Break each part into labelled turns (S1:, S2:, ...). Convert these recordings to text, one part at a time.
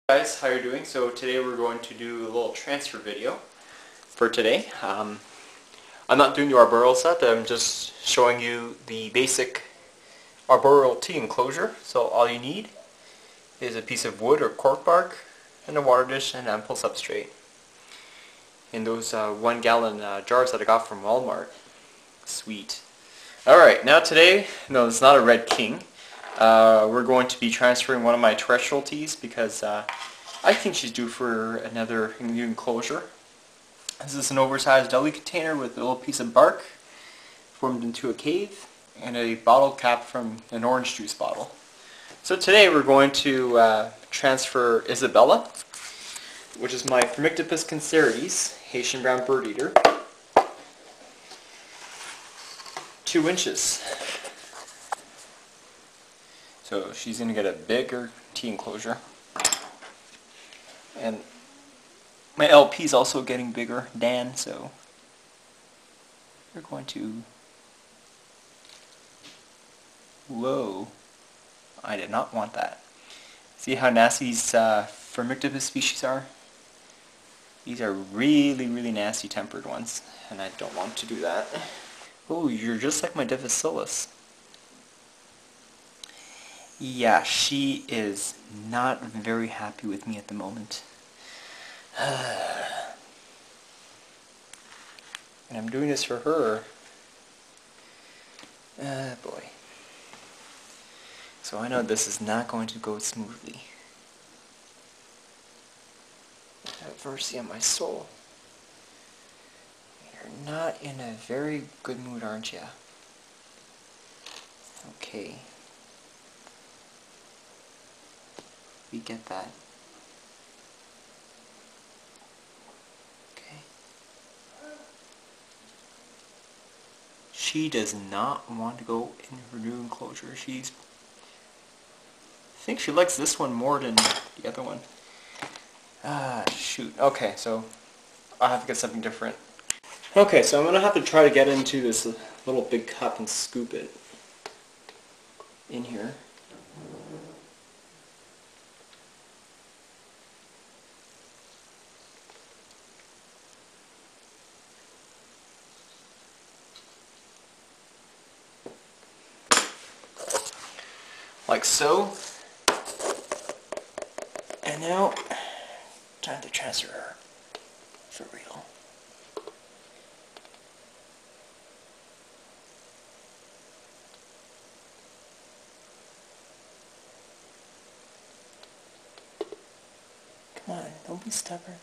S1: Guys, how are you doing? So today we're going to do a little transfer video for today. I'm not doing the arboreal set, I'm just showing you the basic arboreal tea enclosure. So all you need is a piece of wood or cork bark and a water dish and ample substrate. In those 1 gallon jars that I got from Walmart. Sweet. Alright, now today, no, it's not a red king. We're going to be transferring one of my terrestrial teas because I think she's due for another new enclosure. This is an oversized deli container with a little piece of bark formed into a cave and a bottle cap from an orange juice bottle. So today we're going to transfer Isabella, which is my Phormictopus cancerides, Haitian brown bird eater, 2 inches. So she's going to get a bigger tea enclosure. And my LP is also getting bigger, Dan, so we're going to... Whoa. I did not want that. See how nasty these Phormictopus species are? These are really, really nasty tempered ones, and I don't want to do that. Oh, you're just like my Difficillus. Yeah, she is not very happy with me at the moment. And I'm doing this for her. Boy. So I know this is not going to go smoothly. Have mercy on my soul. You're not in a very good mood, aren't you? Okay. We get that. Okay. She does not want to go in her new enclosure. I think she likes this one more than the other one. Ah, shoot. Okay, so I'll have to get something different. Okay, so I'm going to have to try to get into this little big cup and scoop it in here. Like so. And now, time to transfer her. For real. Come on, don't be stubborn.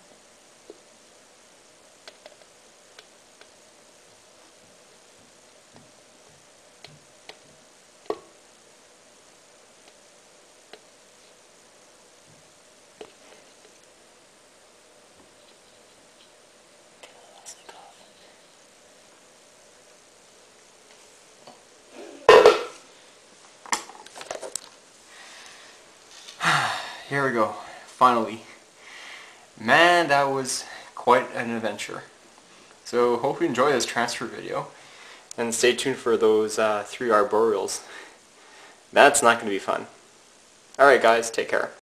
S1: Here we go, finally. Man, that was quite an adventure. So hope you enjoy this transfer video, and stay tuned for those 3 arboreals. That's not going to be fun. Alright guys, take care.